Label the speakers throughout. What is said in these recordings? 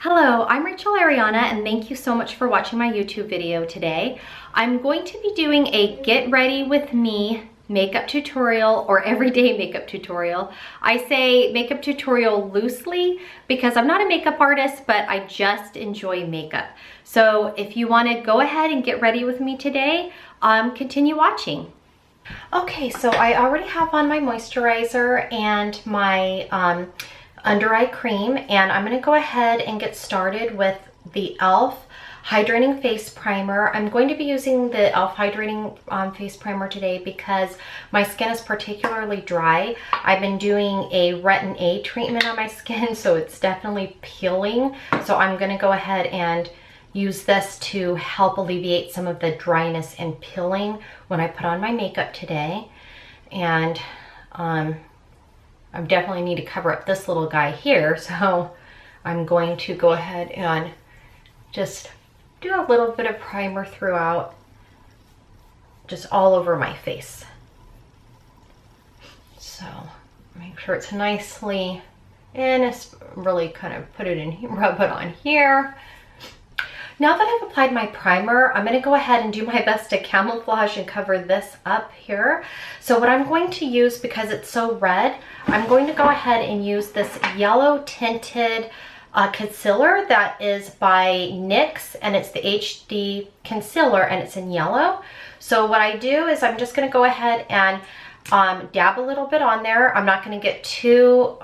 Speaker 1: Hello, I'm Rachel Ariana and thank you so much for watching my YouTube video today. I'm going to be doing a get ready with me makeup tutorial or everyday makeup tutorial. I say makeup tutorial loosely because I'm not a makeup artist, but I just enjoy makeup. So if you want to go ahead and get ready with me today, continue watching. Okay, so I already have on my moisturizer and my under eye cream, and I'm going to go ahead and get started with the e.l.f. Hydrating Face Primer. I'm going to be using the e.l.f. Hydrating Face Primer today because my skin is particularly dry. I've been doing a Retin-A treatment on my skin, so it's definitely peeling. So I'm going to go ahead and use this to help alleviate some of the dryness and peeling when I put on my makeup today. And I definitely need to cover up this little guy here, so I'm going to go ahead and just do a little bit of primer throughout, just all over my face. So make sure it's nicely in, it's really kind of put it in, rub it on here. Now that I've applied my primer, I'm going to go ahead and do my best to camouflage and cover this up here. So what I'm going to use, because it's so red, I'm going to go ahead and use this yellow tinted concealer that is by NYX, and it's the HD concealer and it's in yellow. So what I do is I'm just going to go ahead and dab a little bit on there. I'm not going to get too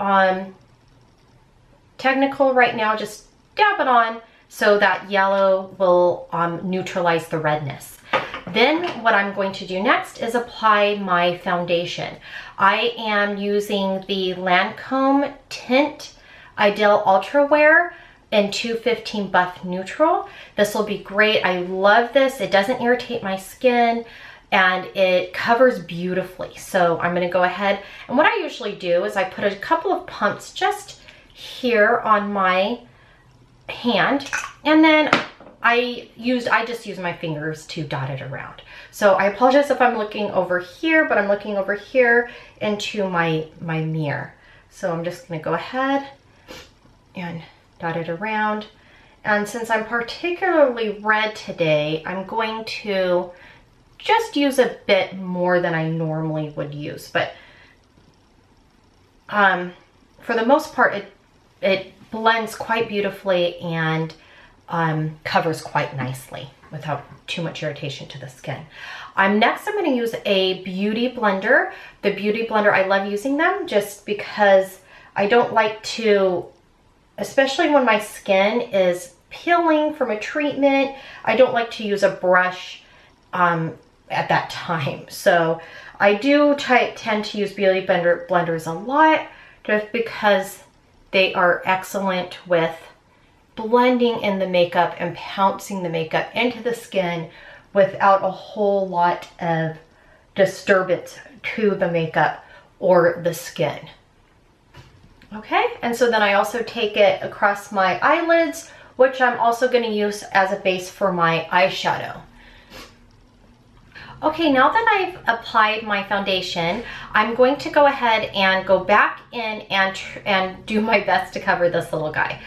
Speaker 1: technical right now, just dab it on so that yellow will neutralize the redness. Then what I'm going to do next is apply my foundation. I am using the Lancome Tint Ideal Ultra Wear in 215 Buff Neutral. This will be great. I love this. It doesn't irritate my skin and it covers beautifully. So I'm going to go ahead, and what I usually do is I put a couple of pumps just here on my hand, and then I just use my fingers to dot it around. So I apologize if I'm looking over here, but I'm looking over here into my mirror. So I'm just going to go ahead and dot it around. And since I'm particularly red today, I'm going to just use a bit more than I normally would use. But for the most part, it blends quite beautifully and covers quite nicely without too much irritation to the skin. Next, I'm going to use a beauty blender. The beauty blender, I love using them just because I don't like to, especially when my skin is peeling from a treatment, I don't like to use a brush at that time. So I do tend to use beauty blenders a lot just because they are excellent with blending in the makeup and pouncing the makeup into the skin without a whole lot of disturbance to the makeup or the skin. Okay, and so then I also take it across my eyelids, which I'm also going to use as a base for my eyeshadow. Okay, now that I've applied my foundation, I'm going to go ahead and go back in and do my best to cover this little guy.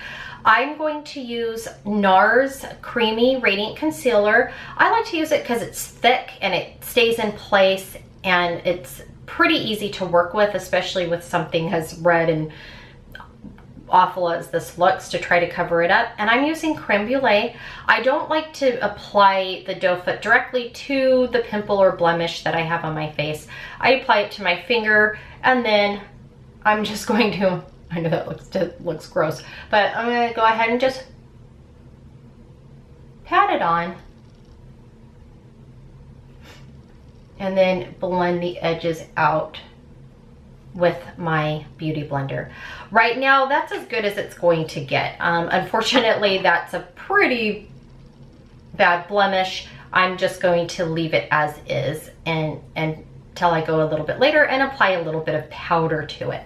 Speaker 1: I'm going to use NARS Creamy Radiant Concealer. I like to use it because it's thick and it stays in place and it's pretty easy to work with, especially with something as red and awful as this looks, to try to cover it up. And I'm using Creme Brulee. I don't like to apply the doe foot directly to the pimple or blemish that I have on my face. I apply it to my finger, and then I'm just going to, I know that looks gross, but I'm going to go ahead and just pat it on and then blend the edges out with my beauty blender. Right now, that's as good as it's going to get. Unfortunately, that's a pretty bad blemish. I'm just going to leave it as is until I go a little bit later and apply a little bit of powder to it.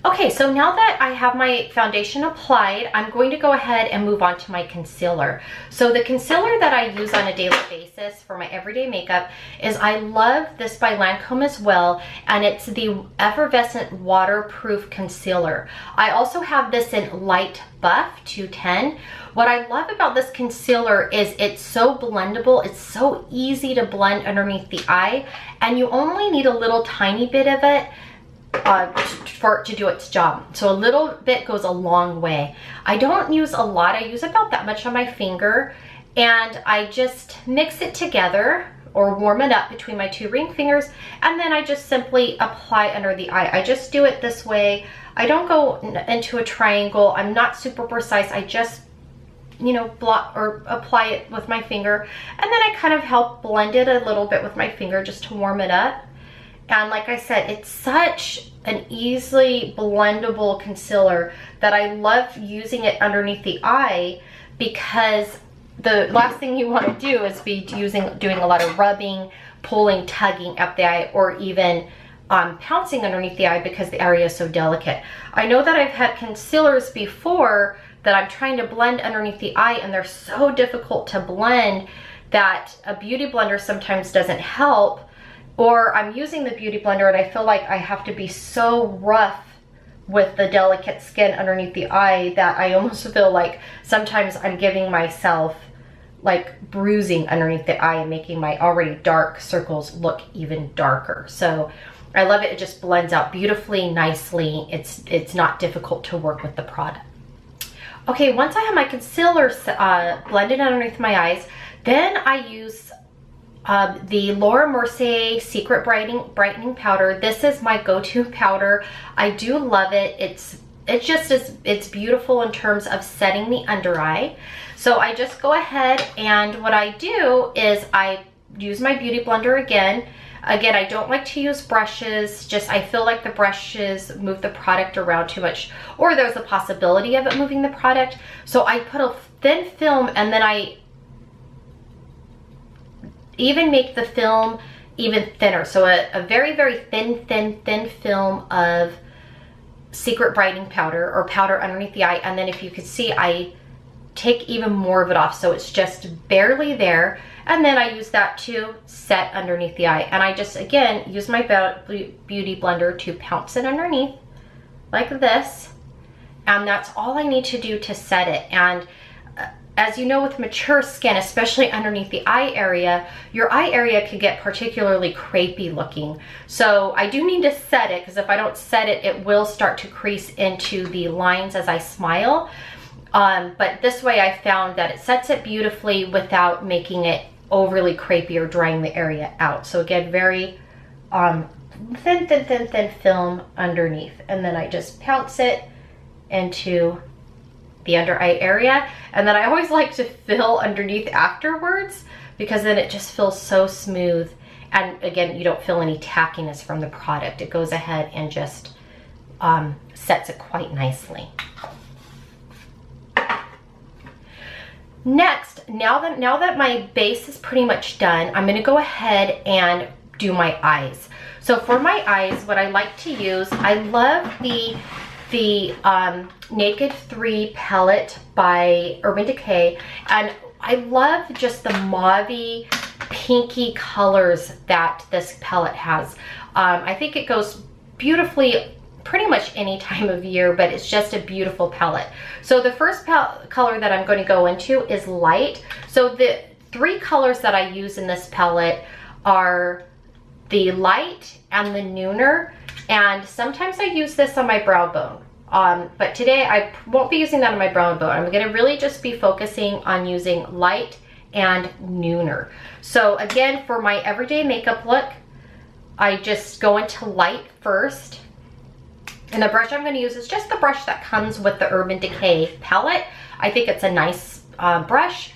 Speaker 1: Okay, so now that I have my foundation applied, I'm going to go ahead and move on to my concealer. So the concealer that I use on a daily basis for my everyday makeup is, I love this by Lancome as well, and it's the Effervescent Waterproof Concealer. I also have this in Light Buff 210. What I love about this concealer is it's so blendable. It's so easy to blend underneath the eye, and you only need a little tiny bit of it for it to do its job. So a little bit goes a long way. I don't use a lot. I use about that much on my finger, and I just mix it together or warm it up between my two ring fingers, and then I just simply apply under the eye. I just do it this way. I don't go into a triangle. I'm not super precise. I just, you know, blot or apply it with my finger, and then I kind of help blend it a little bit with my finger just to warm it up. And like I said, it's such an easily blendable concealer that I love using it underneath the eye, because the last thing you want to do is be doing a lot of rubbing, pulling, tugging up the eye, or even pouncing underneath the eye, because the area is so delicate. I know that I've had concealers before that I'm trying to blend underneath the eye, and they're so difficult to blend that a beauty blender sometimes doesn't help. Or I'm using the beauty blender and I feel like I have to be so rough with the delicate skin underneath the eye that I almost feel like sometimes I'm giving myself like bruising underneath the eye and making my already dark circles look even darker. So I love it. It just blends out beautifully, nicely. It's not difficult to work with the product. Okay, once I have my concealer blended underneath my eyes, then I use the Laura Mercier Secret Brightening Powder. This is my go-to powder. I do love it. It's beautiful in terms of setting the under eye. So I just go ahead, and what I do is I use my beauty blender again. Again, I don't like to use brushes. Just I feel like the brushes move the product around too much, or there's a possibility of it moving the product. So I put a thin film, and then I even make the film even thinner. So a very, very thin film of Secret Brightening Powder, or powder underneath the eye. And then if you could see, I take even more of it off, so it's just barely there. And then I use that to set underneath the eye. And I just, again, use my beauty blender to pounce it underneath like this. And that's all I need to do to set it. And as you know, with mature skin, especially underneath the eye area, your eye area can get particularly crepey looking. So I do need to set it, because if I don't set it, it will start to crease into the lines as I smile. But this way I found that it sets it beautifully without making it overly crepey or drying the area out. So again, very thin film underneath. And then I just pounce it into the under eye area, and then I always like to fill underneath afterwards, because then it just feels so smooth, and again, you don't feel any tackiness from the product. It goes ahead and just sets it quite nicely. Next, now that my base is pretty much done, I'm going to go ahead and do my eyes. So for my eyes, what I like to use, I love the Naked 3 palette by Urban Decay, and I love just the mauvey, pinky colors that this palette has. I think it goes beautifully pretty much any time of year, but it's just a beautiful palette. So the first color that I'm going to go into is light. So the three colors that I use in this palette are the light and the nooner, and sometimes I use this on my brow bone. But today I won't be using that on my brow bone. I'm going to really just be focusing on using light and nooner. So again, for my everyday makeup look, I just go into light first. And the brush I'm going to use is just the brush that comes with the Urban Decay palette. I think it's a nice brush.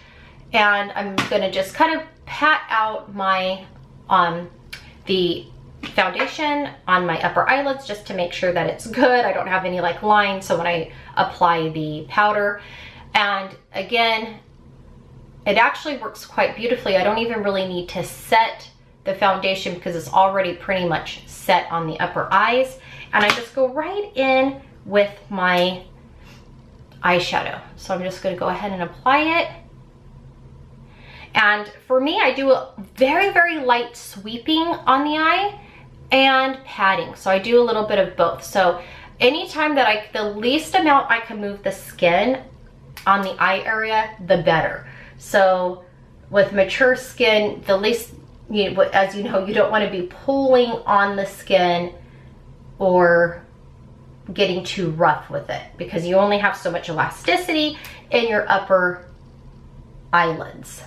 Speaker 1: And I'm going to just kind of pat out my the foundation on my upper eyelids just to make sure that it's good. I don't have any like lines, so when I apply the powder, and again, it actually works quite beautifully. I don't even really need to set the foundation because it's already pretty much set on the upper eyes. and I just go right in with my eyeshadow. So I'm just gonna go ahead and apply it. And for me, I do a very, very light sweeping on the eye and patting. So I do a little bit of both. So anytime that the least amount I can move the skin on the eye area, the better. So with mature skin, the least, as you know, you don't want to be pulling on the skin or getting too rough with it, because you only have so much elasticity in your upper eyelids.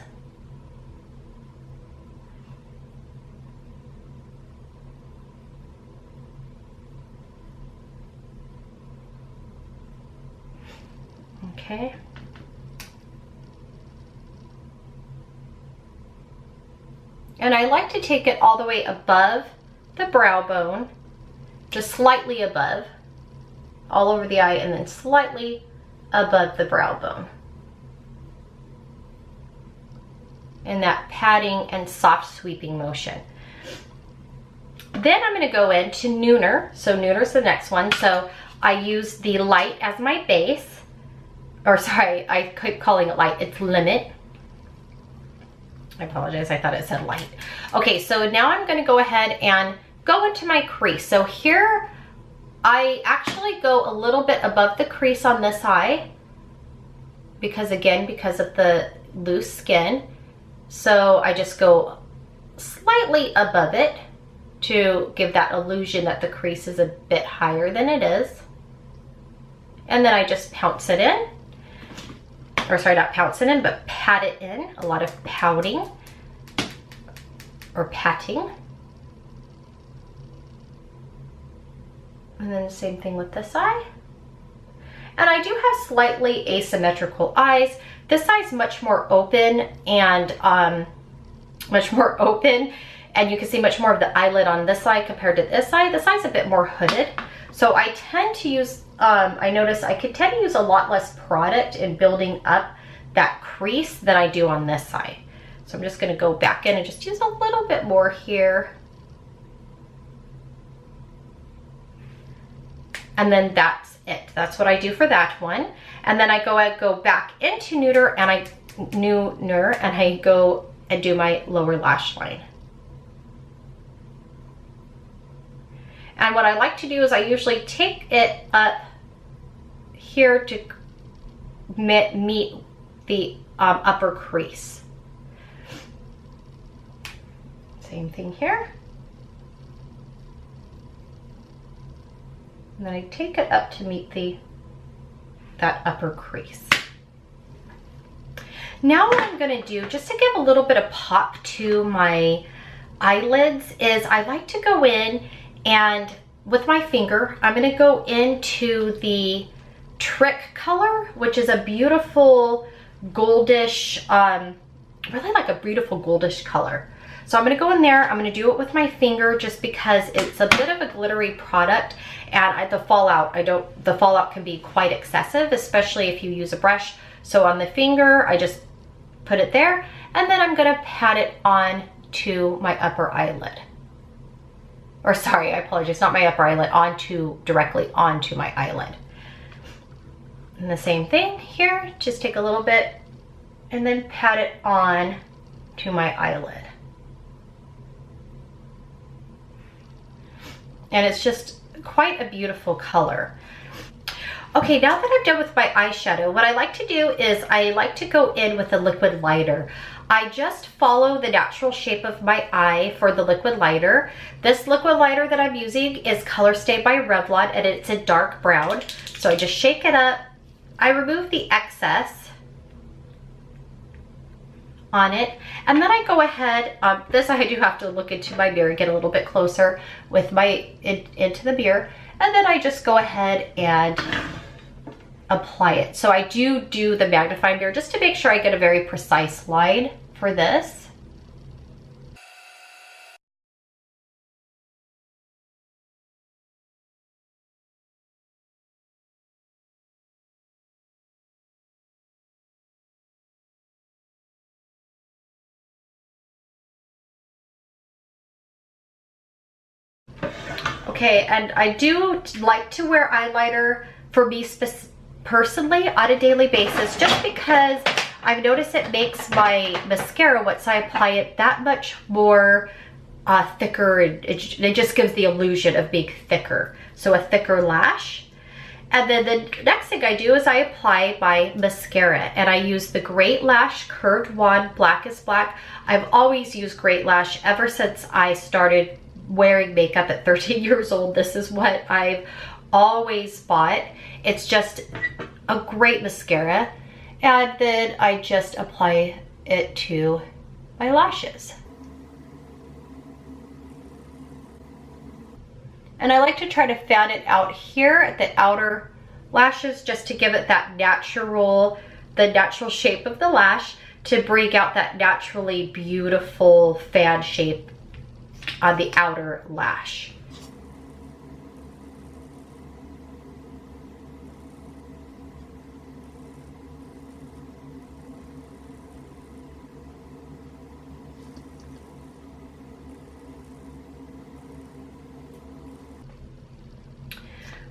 Speaker 1: Okay. And I like to take it all the way above the brow bone, just slightly above, all over the eye, and then slightly above the brow bone. In that patting and soft sweeping motion. Then I'm gonna go into Nooner. So Nooner's the next one. So I use the light as my base. Or sorry, I keep calling it light, it's Limit. I apologize, I thought it said light. Okay, so now I'm gonna go ahead and go into my crease. So here, I actually go a little bit above the crease on this eye, because again, because of the loose skin. So I just go slightly above it to give that illusion that the crease is a bit higher than it is. And then I just pounce it in. Or sorry, not pounce it in, but pat it in. A lot of pouting or patting. And then the same thing with this eye. And I do have slightly asymmetrical eyes. This eye's much more open and and you can see much more of the eyelid on this eye compared to this eye. This eye's a bit more hooded. So I tend to use, I notice I could tend to use a lot less product in building up that crease than I do on this side. So I'm just gonna go back in and just use a little bit more here. And then that's it. That's what I do for that one. And then I go back into Nooner and I go and do my lower lash line. And what I like to do is I usually take it up here to meet the upper crease. Same thing here. And then I take it up to meet that upper crease. Now what I'm gonna do, just to give a little bit of pop to my eyelids, is I like to go in and with my finger, I'm gonna go into the Trick color, which is a beautiful goldish, really like a beautiful goldish color. So I'm gonna go in there, I'm gonna do it with my finger just because it's a bit of a glittery product, and the fallout can be quite excessive, especially if you use a brush. So on the finger, I just put it there, and then I'm gonna pat it on to my upper eyelid. Or sorry, I apologize, not my upper eyelid, directly onto my eyelid. And the same thing here, just take a little bit and then pat it on to my eyelid. And it's just quite a beautiful color. Okay, now that I'm done with my eyeshadow, what I like to do is I like to go in with a liquid lighter. I just follow the natural shape of my eye for the liquid lighter. This liquid lighter that I'm using is Color Stay by Revlon, and it's a dark brown. So I just shake it up. I remove the excess on it, and then I go ahead, this I do have to look into my mirror, get a little bit closer with into the mirror, and then I just go ahead and apply it. So I do the magnifying mirror just to make sure I get a very precise line for this. Okay, and I do like to wear eyeliner for me personally on a daily basis, just because I've noticed it makes my mascara, once I apply it, that much more thicker. It just gives the illusion of being thicker. So a thicker lash. And then the next thing I do is I apply my mascara, and I use the Great Lash Curved Wand Black is Black. I've always used Great Lash ever since I started wearing makeup at 13 years old. This is what I've always bought. It's just a great mascara. And then I just apply it to my lashes. And I like to try to fan it out here at the outer lashes, just to give it that natural shape of the lash, to bring out that naturally beautiful fan shape on the outer lash.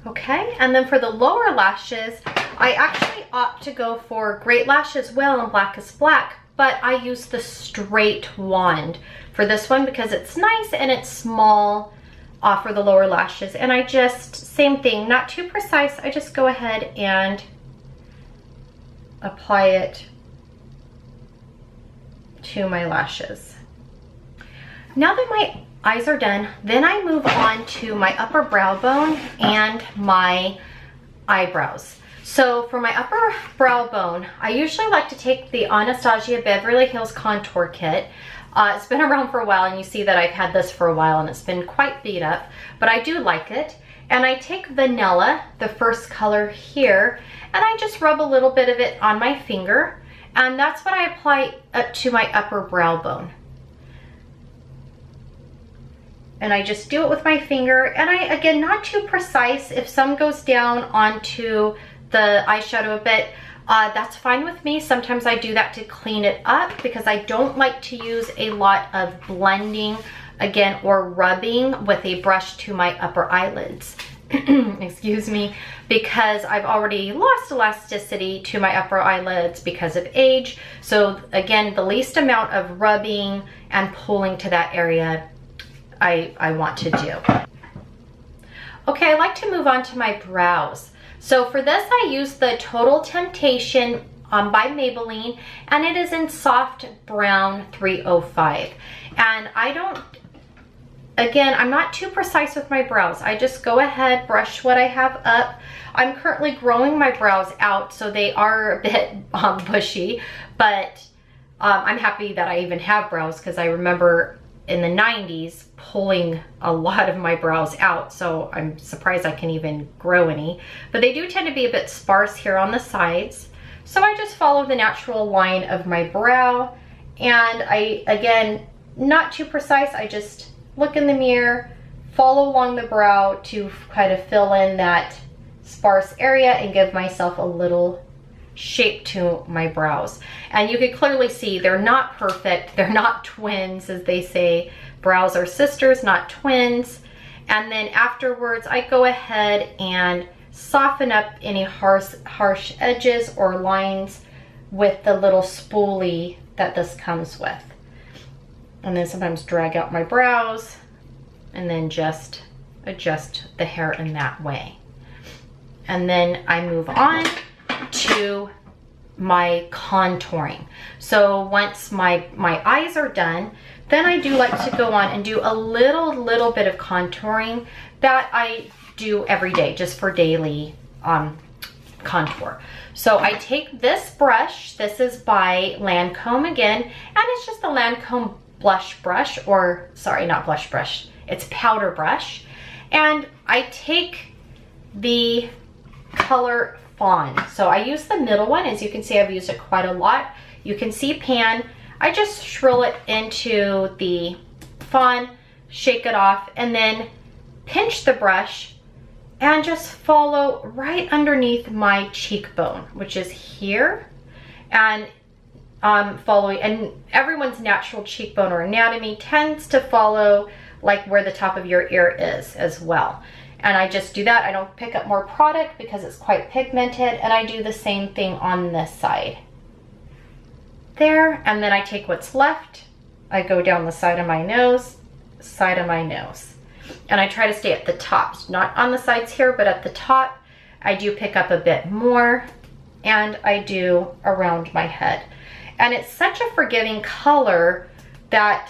Speaker 1: Okay, and then for the lower lashes, I actually opt to go for Great Lash as well and Black is Black, but I use the straight wand for this one because it's nice and it's small for the lower lashes. And I just, same thing, not too precise, I just go ahead and apply it to my lashes. Now that my eyes are done, then I move on to my upper brow bone and my eyebrows. So for my upper brow bone, I usually like to take the Anastasia Beverly Hills Contour Kit. It's been around for a while, and you see that I've had this for a while and it's been quite beat up, but I do like it. And I take Vanilla, the first color here, and I just rub a little bit of it on my finger, and that's what I apply up to my upper brow bone. And I just do it with my finger, and I, again, not too precise. If some goes down onto the eyeshadow a bit, that's fine with me. Sometimes I do that to clean it up because I don't like to use a lot of blending, again, or rubbing with a brush to my upper eyelids. Excuse me, because I've already lost elasticity to my upper eyelids because of age. So again, the least amount of rubbing and pulling to that area I want to do. Okay, I like to move on to my brows. So for this, I use the Total Temptation by Maybelline, and it is in Soft Brown 305. And I don't, again, I'm not too precise with my brows. I just go ahead, brush what I have up. I'm currently growing my brows out, so they are a bit bushy, but I'm happy that I even have brows, because I remember in the 90s pulling a lot of my brows out, so I'm surprised I can even grow any. But they do tend to be a bit sparse here on the sides. So I just follow the natural line of my brow, and I, again, not too precise, I just look in the mirror, follow along the brow to kind of fill in that sparse area and give myself a little shape to my brows. And you can clearly see they're not perfect. They're not twins, as they say. Brows are sisters, not twins. And then afterwards, I go ahead and soften up any harsh edges or lines with the little spoolie that this comes with. And then sometimes drag out my brows and then just adjust the hair in that way. And then I move on to my contouring. So once my eyes are done, then I do like to go on and do a little bit of contouring that I do every day, just for daily contour. So I take this brush, this is by Lancome again, and it's just the Lancome blush brush, or sorry, not blush brush, it's powder brush. And I take the color Fawn. So I use the middle one. As you can see, I've used it quite a lot. You can see pan. I just shrill it into the Fawn, shake it off, and then pinch the brush and just follow right underneath my cheekbone, which is here. And following, and everyone's natural cheekbone or anatomy tends to follow like where the top of your ear is as well. And I just do that. I don't pick up more product because it's quite pigmented, and I do the same thing on this side. There, and then I take what's left, I go down the side of my nose, and I try to stay at the tops, not on the sides here, but at the top. I do pick up a bit more, and I do around my head. And it's such a forgiving color that,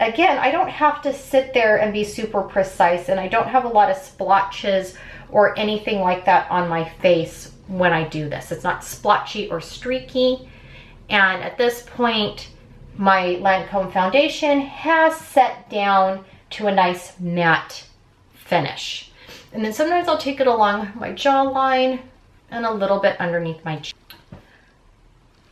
Speaker 1: again, I don't have to sit there and be super precise, and I don't have a lot of splotches or anything like that on my face when I do this. It's not splotchy or streaky. And at this point, my Lancome foundation has set down to a nice matte finish. And then sometimes I'll take it along my jawline and a little bit underneath my chin.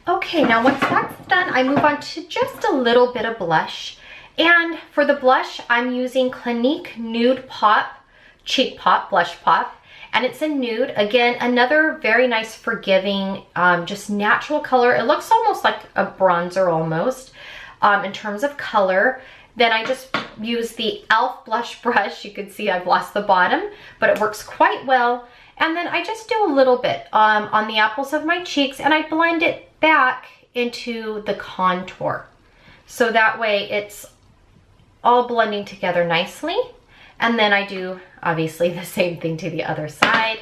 Speaker 1: Okay, now once that's done, I move on to just a little bit of blush. And for the blush, I'm using Clinique Nude Pop, Cheek Pop, Blush Pop. And it's a nude. Again, another very nice, forgiving, just natural color. It looks almost like a bronzer almost in terms of color. Then I just use the e.l.f. blush brush. You can see I've lost the bottom, but it works quite well. And then I just do a little bit on the apples of my cheeks, and I blend it back into the contour. So that way it's all blending together nicely. And then I do, obviously, the same thing to the other side.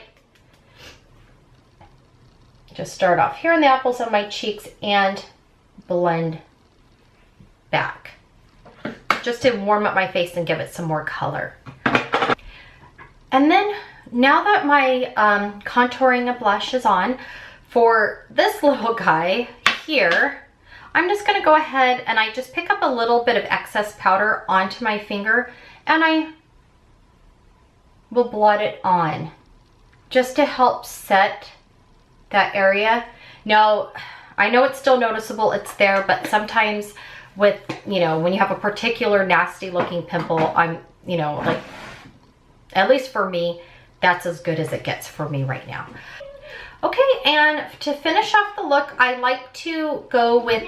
Speaker 1: Just start off here on the apples of my cheeks and blend back, just to warm up my face and give it some more color. And then now that my contouring and blush is on, for this little guy here, I'm just gonna go ahead and I just pick up a little bit of excess powder onto my finger, and I will blot it on just to help set that area. Now, I know it's still noticeable, it's there, but sometimes with, you know, when you have a particular nasty looking pimple, I'm, you know, like, at least for me, that's as good as it gets for me right now. Okay, and to finish off the look, I like to go with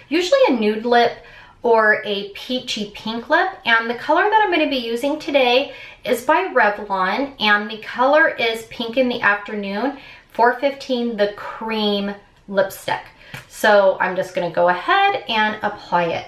Speaker 1: usually a nude lip or a peachy pink lip. And the color that I'm going to be using today is by Revlon, and the color is Pink in the Afternoon 415, the cream lipstick. So I'm just going to go ahead and apply it.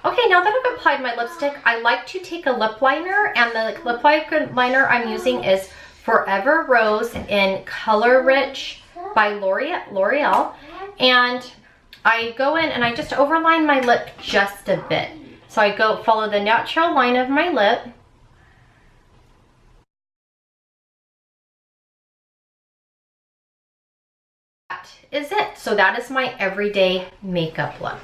Speaker 1: Okay, now that I've applied my lipstick, I like to take a lip liner, and the lip liner I'm using is Forever Rose in Color Rich by L'Oreal. And I go in and I just overline my lip just a bit. So I go follow the natural line of my lip. That is it. So that is my everyday makeup look.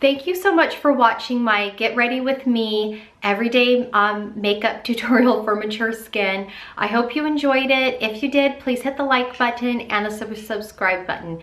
Speaker 1: Thank you so much for watching my Get Ready With Me everyday makeup tutorial for mature skin. I hope you enjoyed it. If you did, please hit the like button and the subscribe button.